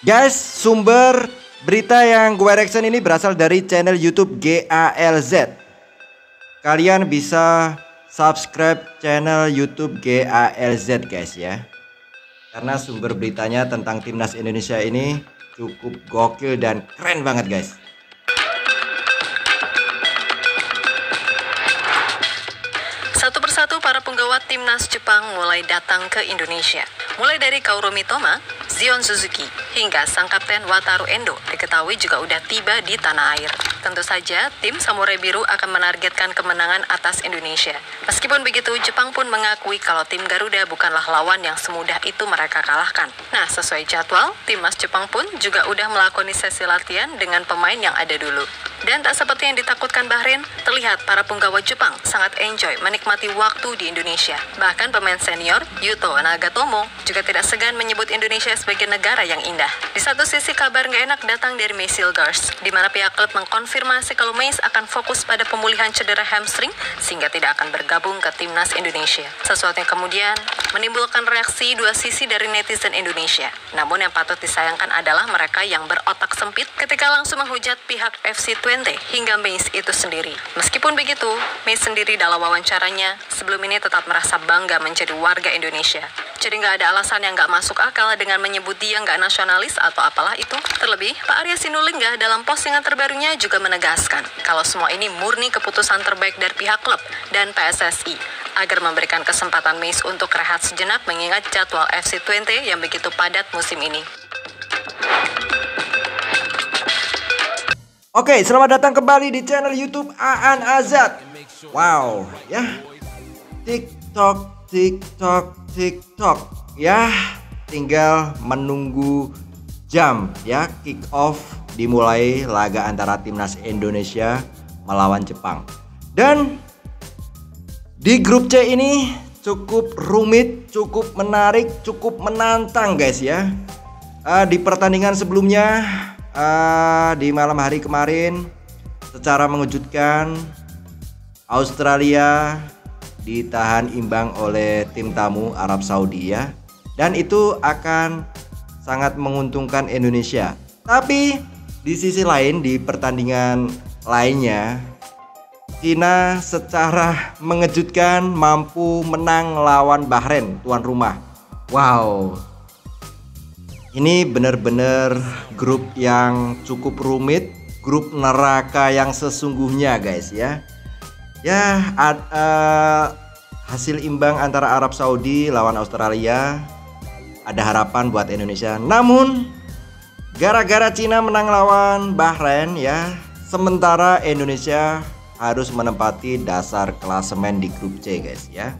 Guys, sumber berita yang gue reaction ini berasal dari channel YouTube GALZ. Kalian bisa subscribe channel YouTube GALZ guys ya. Karena sumber beritanya tentang timnas Indonesia ini cukup gokil dan keren banget guys. Satu persatu para penggawa timnas Jepang mulai datang ke Indonesia. Mulai dari Kaoru Mitoma, Zion Suzuki, hingga sang kapten Wataru Endo diketahui juga udah tiba di tanah air. Tentu saja, tim Samurai Biru akan menargetkan kemenangan atas Indonesia. Meskipun begitu, Jepang pun mengakui kalau tim Garuda bukanlah lawan yang semudah itu mereka kalahkan. Nah, sesuai jadwal, timnas Jepang pun juga udah melakoni sesi latihan dengan pemain yang ada dulu. Dan tak seperti yang ditakutkan Bahrain, terlihat para penggawa Jepang sangat enjoy menikmati waktu di Indonesia. Bahkan pemain senior, Yuto Nagatomo, juga tidak segan menyebut Indonesia sebagai negara yang indah. Di satu sisi kabar nggak enak datang dari May Silgars, di mana pihak klub mengkonfirmasi kalau May akan fokus pada pemulihan cedera hamstring sehingga tidak akan bergabung ke timnas Indonesia. Sesuatu yang kemudian menimbulkan reaksi dua sisi dari netizen Indonesia. Namun yang patut disayangkan adalah mereka yang berotak sempit ketika langsung menghujat pihak FC Twente hingga May itu sendiri. Meskipun begitu, May sendiri dalam wawancaranya sebelum ini tetap merasa bangga menjadi warga Indonesia. Jadi nggak ada alasan yang nggak masuk akal dengan menyebut dia nggak nasionalis atau apalah itu. Terlebih, Pak Arya Sinulinga dalam postingan terbarunya juga menegaskan kalau semua ini murni keputusan terbaik dari pihak klub dan PSSI agar memberikan kesempatan Meis untuk rehat sejenak mengingat jadwal FC Twente yang begitu padat musim ini. Oke, selamat datang kembali di channel YouTube Aan Azad. Wow, ya. TikTok ya, tinggal menunggu jam ya kick off dimulai laga antara timnas Indonesia melawan Jepang. Dan di grup C ini cukup rumit, cukup menarik, cukup menantang guys ya. Di pertandingan sebelumnya di malam hari kemarin secara mengejutkan Australia ditahan imbang oleh tim tamu Arab Saudi ya. Dan itu akan sangat menguntungkan Indonesia. Tapi di sisi lain di pertandingan lainnya Cina secara mengejutkan mampu menang lawan Bahrain tuan rumah. Wow. Ini benar-benar grup yang cukup rumit, grup neraka yang sesungguhnya guys ya. Ya, hasil imbang antara Arab Saudi lawan Australia ada harapan buat Indonesia. Namun gara-gara Cina menang lawan Bahrain ya, sementara Indonesia harus menempati dasar klasemen di grup C guys ya.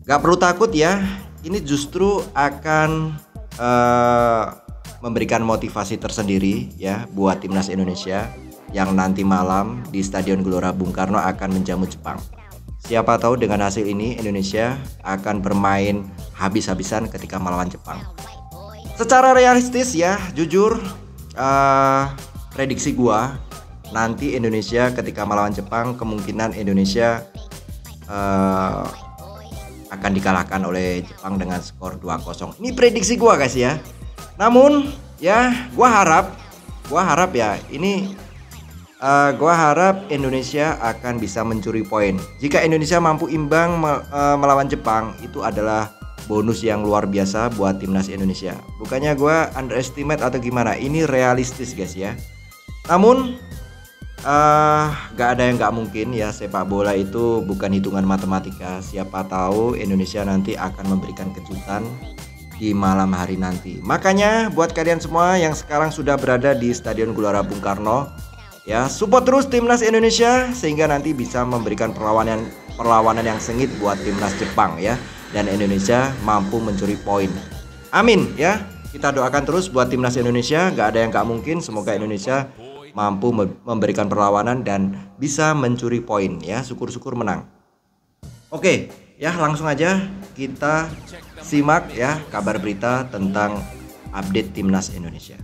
Gak perlu takut ya, ini justru akan memberikan motivasi tersendiri ya buat timnas Indonesia yang nanti malam di Stadion Gelora Bung Karno akan menjamu Jepang. Siapa tahu dengan hasil ini Indonesia akan bermain habis-habisan ketika melawan Jepang. Secara realistis ya, jujur prediksi gua nanti Indonesia ketika melawan Jepang kemungkinan Indonesia akan dikalahkan oleh Jepang dengan skor 2-0. Ini prediksi gua guys ya. Namun ya gua harap ya ini gua harap Indonesia akan bisa mencuri poin. Jika Indonesia mampu imbang melawan Jepang, itu adalah bonus yang luar biasa buat timnas Indonesia. Bukannya gua underestimate atau gimana, ini realistis guys ya. Namun gak ada yang gak mungkin ya, sepak bola itu bukan hitungan matematika. Siapa tahu Indonesia nanti akan memberikan kejutan di malam hari nanti. Makanya buat kalian semua yang sekarang sudah berada di Stadion Gelora Bung Karno ya, support terus timnas Indonesia sehingga nanti bisa memberikan perlawanan yang sengit buat timnas Jepang ya, dan Indonesia mampu mencuri poin. Amin ya. Kita doakan terus buat timnas Indonesia, gak ada yang gak mungkin. Semoga Indonesia mampu memberikan perlawanan dan bisa mencuri poin ya, syukur-syukur menang. Oke ya, langsung aja kita simak ya kabar berita tentang update timnas Indonesia.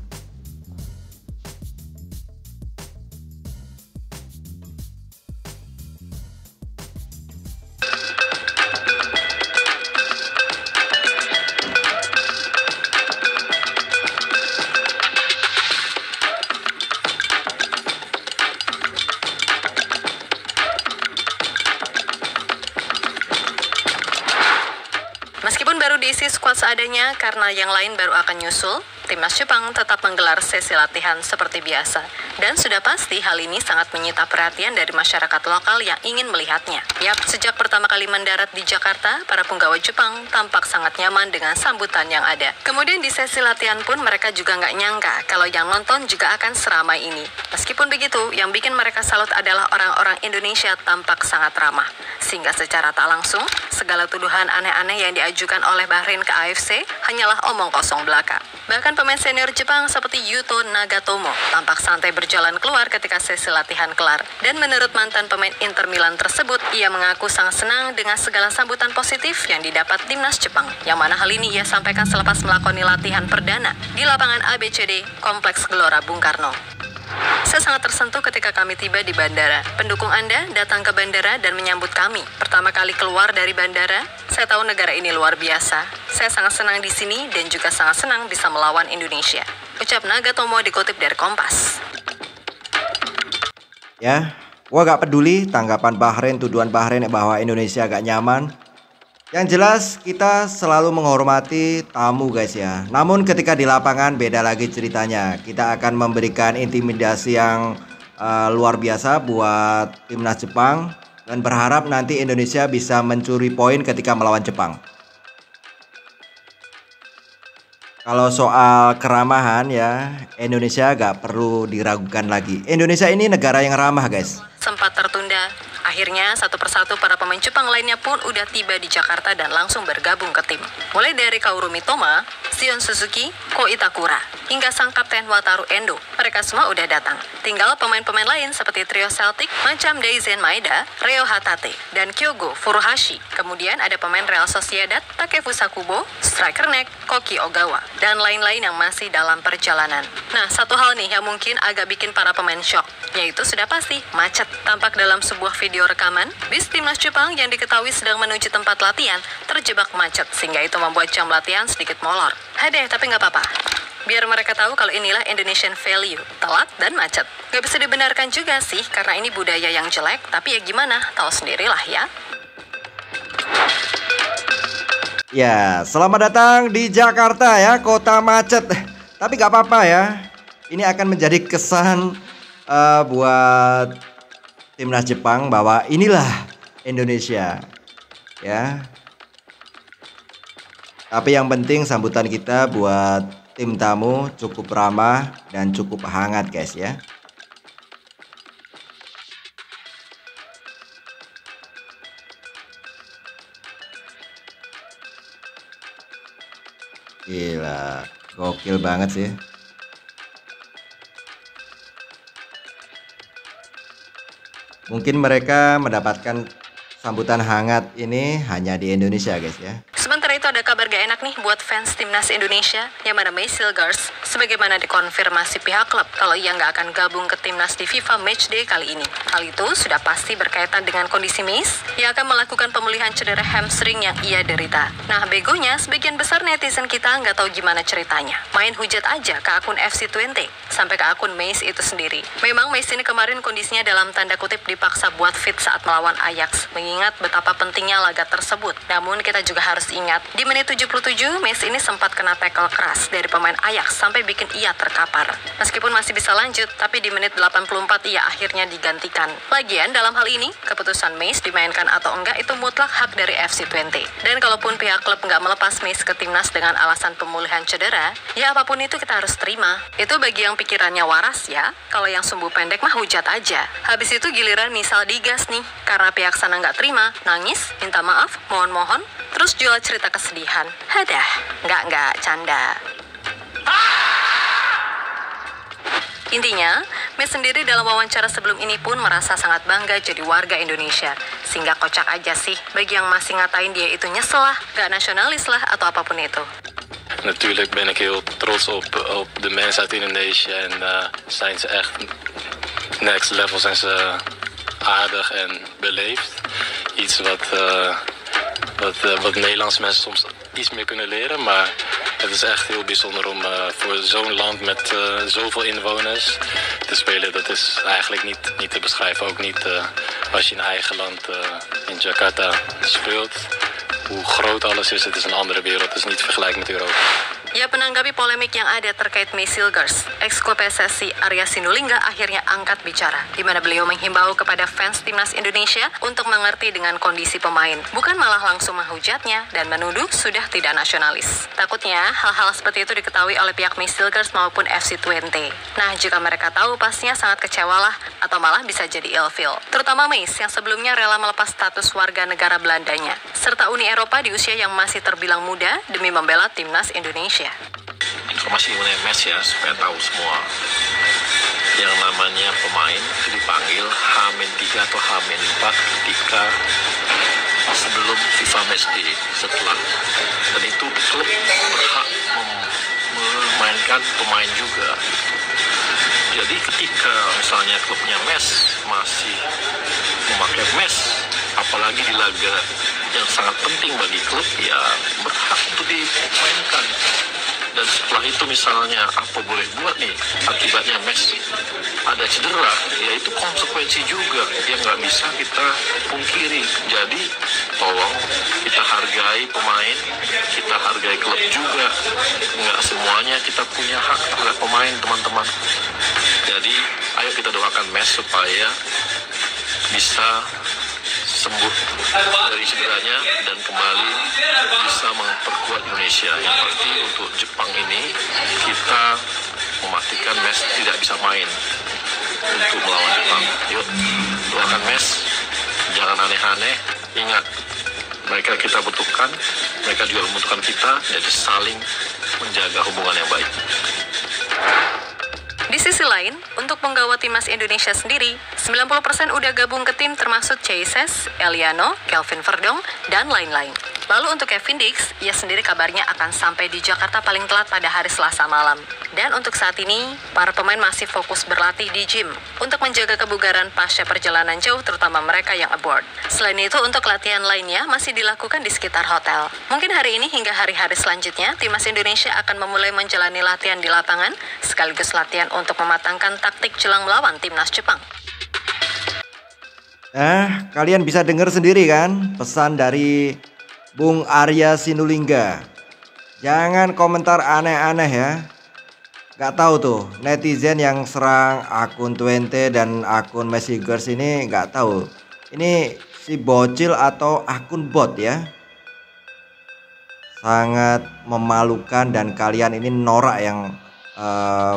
Meskipun baru diisi skuad seadanya karena yang lain baru akan nyusul, timnas Jepang tetap menggelar sesi latihan seperti biasa. Dan sudah pasti hal ini sangat menyita perhatian dari masyarakat lokal yang ingin melihatnya. Yap, sejak pertama kali mendarat di Jakarta, para penggawa Jepang tampak sangat nyaman dengan sambutan yang ada. Kemudian di sesi latihan pun mereka juga nggak nyangka kalau yang nonton juga akan seramai ini. Meskipun begitu, yang bikin mereka salut adalah orang-orang Indonesia tampak sangat ramah. Sehingga secara tak langsung, segala tuduhan aneh-aneh yang diajukan oleh Bahrain ke AFC hanyalah omong kosong belaka. Bahkan pemain senior Jepang seperti Yuto Nagatomo tampak santai berjalan keluar ketika sesi latihan kelar. Dan menurut mantan pemain Inter Milan tersebut, ia mengaku sangat senang dengan segala sambutan positif yang didapat timnas Jepang. Yang mana hal ini ia sampaikan selepas melakoni latihan perdana di lapangan ABCD Kompleks Gelora Bung Karno. Saya sangat tersentuh ketika kami tiba di bandara. Pendukung Anda datang ke bandara dan menyambut kami. Pertama kali keluar dari bandara, saya tahu negara ini luar biasa. Saya sangat senang di sini dan juga sangat senang bisa melawan Indonesia. Ucap Nagatomo dikutip dari Kompas. Ya, gua gak peduli tanggapan Bahrain, tuduhan Bahrain bahwa Indonesia gak nyaman. Yang jelas kita selalu menghormati tamu guys ya. Namun ketika di lapangan beda lagi ceritanya. Kita akan memberikan intimidasi yang luar biasa buat timnas Jepang. Dan berharap nanti Indonesia bisa mencuri poin ketika melawan Jepang. Kalau soal keramahan ya, Indonesia gak perlu diragukan lagi. Indonesia ini negara yang ramah guys. Sempat tertunda. Akhirnya satu persatu para pemain Jepang lainnya pun udah tiba di Jakarta dan langsung bergabung ke tim. Mulai dari Kaoru Mitoma, Zion Suzuki, Ko Itakura, hingga sang kapten Wataru Endo. Mereka semua udah datang. Tinggal pemain-pemain lain seperti trio Celtic macam Daizen Maeda, Reo Hatate, dan Kyogo Furuhashi. Kemudian ada pemain Real Sociedad, Takefusa Kubo, striker Nek, Koki Ogawa, dan lain-lain yang masih dalam perjalanan. Nah, satu hal nih yang mungkin agak bikin para pemain shock, yaitu sudah pasti macet. Tampak dalam sebuah video rekaman, bis timnas Jepang yang diketahui sedang menuju tempat latihan terjebak macet, sehingga itu membuat jam latihan sedikit molor. Hadeh, tapi nggak apa-apa. Biar mereka tahu kalau inilah Indonesian value, telat dan macet. Nggak bisa dibenarkan juga sih, karena ini budaya yang jelek, tapi ya gimana, tahu sendirilah ya. Ya, selamat datang di Jakarta ya, kota macet. Tapi nggak apa-apa ya. Ini akan menjadi kesan buat timnas Jepang bahwa inilah Indonesia ya. Tapi yang penting sambutan kita buat tim tamu cukup ramah dan cukup hangat guys ya. Gila, gokil banget sih. Mungkin mereka mendapatkan sambutan hangat ini hanya di Indonesia guys ya. Sementara itu ada kabar gak enak nih buat fans timnas Indonesia, yang mana May Silgars sebagaimana dikonfirmasi pihak klub kalau ia nggak akan gabung ke timnas di FIFA Matchday kali ini. Hal itu sudah pasti berkaitan dengan kondisi May yang akan melakukan pemulihan cedera hamstring yang ia derita. Nah, begonya sebagian besar netizen kita nggak tahu gimana ceritanya. Main hujat aja ke akun FC20 sampai ke akun May itu sendiri. Memang May ini kemarin kondisinya dalam tanda kutip dipaksa buat fit saat melawan Ajax, mengingat betapa pentingnya laga tersebut. Namun kita juga harus ingat, di menit 77, Messi ini sempat kena tackle keras dari pemain Ajax sampai bikin ia terkapar. Meskipun masih bisa lanjut, tapi di menit 84 ia akhirnya digantikan. Lagian, dalam hal ini, keputusan Messi dimainkan atau enggak itu mutlak hak dari FC20. Dan kalaupun pihak klub nggak melepas Messi ke timnas dengan alasan pemulihan cedera, ya apapun itu kita harus terima. Itu bagi yang pikirannya waras ya, kalau yang sumbu pendek mah hujat aja. Habis itu giliran misal digas nih, karena pihak sana nggak terima, nangis, minta maaf, mohon-mohon, terus jual cerita kesedihan. Hadah, nggak, canda. Intinya, Mes sendiri dalam wawancara sebelum ini pun merasa sangat bangga jadi warga Indonesia. Sehingga kocak aja sih bagi yang masih ngatain dia itu nyesel lah, gak nasionalis lah, atau apapun itu. Natuurlijk ben ik heel trots op de mensen uit Indonesië en zijn ze echt next level, zijn ze aardig en beleefd. Iets wat Nederlandse mensen soms iets meer kunnen leren, maar het is echt heel bijzonder om voor zo'n land met zoveel inwoners te spelen. Dat is eigenlijk niet te beschrijven, ook niet als je in eigen land in Jakarta speelt. hoe groot alles is. Het is een andere wereld, het is niet te vergelijken met Europa. Ya, menanggapi polemik yang ada terkait May Silgers, ex-klub PSSI Arya Sinulinga akhirnya angkat bicara, di mana beliau menghimbau kepada fans timnas Indonesia untuk mengerti dengan kondisi pemain, bukan malah langsung menghujatnya dan menuduh sudah tidak nasionalis. Takutnya hal-hal seperti itu diketahui oleh pihak May Silgers maupun FC Twente. Nah, jika mereka tahu pastinya sangat kecewalah atau malah bisa jadi ilfeel. Terutama May yang sebelumnya rela melepas status warga negara Belandanya, serta Uni Eropa di usia yang masih terbilang muda demi membela timnas Indonesia. Informasi mengenai match ya, supaya tahu semua. Yang namanya pemain itu dipanggil H-3 atau H-4 ketika sebelum FIFA Match Day, setelah. Dan itu klub berhak memainkan pemain juga. Jadi ketika misalnya klubnya match masih memakai match, apalagi di laga yang sangat penting bagi klub, ya berhak untuk dimainkan. Dan setelah itu misalnya apa boleh buat nih, akibatnya match ada cedera, ya itu konsekuensi juga yang nggak bisa kita pungkiri. Jadi tolong kita hargai pemain, kita hargai klub juga. Nggak semuanya kita punya hak terhadap pemain, teman-teman. Jadi ayo kita doakan match supaya bisa sembuh dari cederanya dan kembali bisa memperkuat Indonesia. Yang pasti untuk Jepang ini kita memastikan Messi tidak bisa main untuk melawan Jepang. Yuk doakan Messi, jangan aneh-aneh. Ingat, mereka kita butuhkan, mereka juga membutuhkan kita, jadi saling menjaga hubungan yang baik. Di sisi lain, untuk penggawa timnas Indonesia sendiri, 90% udah gabung ke tim termasuk Chaises, Eliano, Kelvin Verdong, dan lain-lain. Lalu untuk Kevin Dix, ia sendiri kabarnya akan sampai di Jakarta paling telat pada hari Selasa malam. Dan untuk saat ini, para pemain masih fokus berlatih di gym untuk menjaga kebugaran pasca perjalanan jauh, terutama mereka yang aboard. Selain itu, untuk latihan lainnya masih dilakukan di sekitar hotel. Mungkin hari ini hingga hari-hari selanjutnya, timnas Indonesia akan memulai menjalani latihan di lapangan, sekaligus latihan untuk mematangkan taktik jelang melawan timnas Jepang. Kalian bisa dengar sendiri kan pesan dari Bung Arya Sinulinga. Jangan komentar aneh-aneh ya. Gak tahu tuh netizen yang serang akun Twente dan akun May Silgers ini, gak tahu ini si bocil atau akun bot ya. Sangat memalukan dan kalian ini norak yang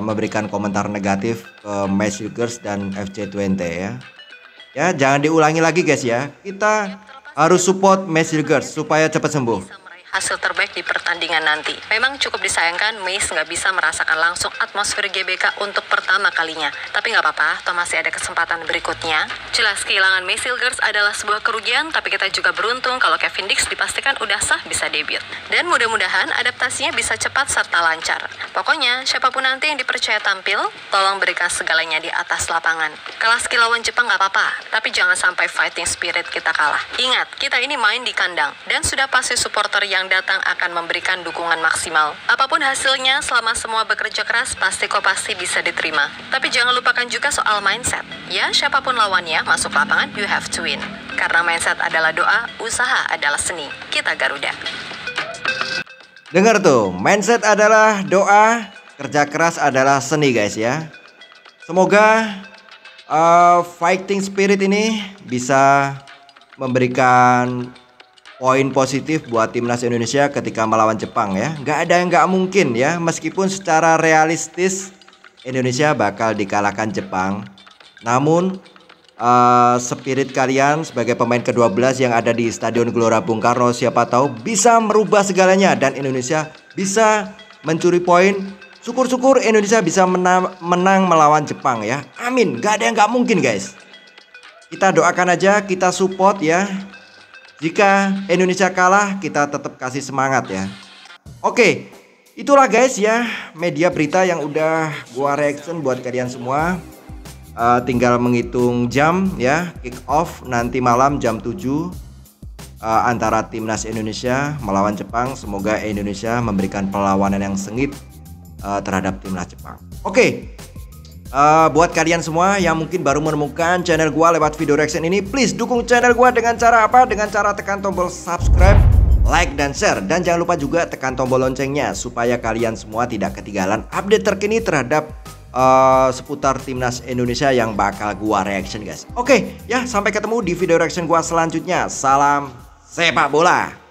memberikan komentar negatif ke May Silgers dan FC Twente ya. Ya jangan diulangi lagi guys ya. Kita harus support May Silgers supaya cepat sembuh. Hasil terbaik di pertandingan nanti. Memang cukup disayangkan May nggak bisa merasakan langsung atmosfer GBK untuk pertama kalinya. Tapi nggak apa-apa, toh masih ada kesempatan berikutnya. Jelas kehilangan May Silgers adalah sebuah kerugian, tapi kita juga beruntung kalau Kevin Dix dipastikan udah sah bisa debut. Dan mudah-mudahan adaptasinya bisa cepat serta lancar. Pokoknya siapapun nanti yang dipercaya tampil, tolong berikan segalanya di atas lapangan. Kalah skill lawan Jepang nggak apa-apa, tapi jangan sampai fighting spirit kita kalah. Ingat, kita ini main di kandang, dan sudah pasti supporter yang datang akan memberikan dukungan maksimal. Apapun hasilnya, selama semua bekerja keras, pasti bisa diterima. Tapi jangan lupakan juga soal mindset. Ya, siapapun lawannya, masuk lapangan, you have to win. Karena mindset adalah doa, usaha adalah seni. Kita Garuda. Dengar tuh, mindset adalah doa, kerja keras adalah seni guys ya. Semoga fighting spirit ini bisa memberikan poin positif buat timnas Indonesia ketika melawan Jepang ya. Gak ada yang gak mungkin ya. Meskipun secara realistis Indonesia bakal dikalahkan Jepang, namun spirit kalian sebagai pemain ke-12 yang ada di Stadion Gelora Bung Karno, siapa tahu bisa merubah segalanya dan Indonesia bisa mencuri poin. Syukur-syukur Indonesia bisa menang melawan Jepang ya. Amin. Gak ada yang gak mungkin guys. Kita doakan aja, kita support ya. Jika Indonesia kalah, kita tetap kasih semangat ya. Oke, itulah guys ya media berita yang udah gua reaction buat kalian semua. Tinggal menghitung jam ya, kick off nanti malam jam 7 antara timnas Indonesia melawan Jepang. Semoga Indonesia memberikan perlawanan yang sengit terhadap timnas Jepang. Oke. Buat kalian semua yang mungkin baru menemukan channel gua lewat video reaction ini, please dukung channel gua dengan cara apa? Dengan cara tekan tombol subscribe, like dan share, dan jangan lupa juga tekan tombol loncengnya supaya kalian semua tidak ketinggalan update terkini terhadap seputar timnas Indonesia yang bakal gua reaction guys. Oke ya, sampai ketemu di video reaction gua selanjutnya. Salam sepak bola.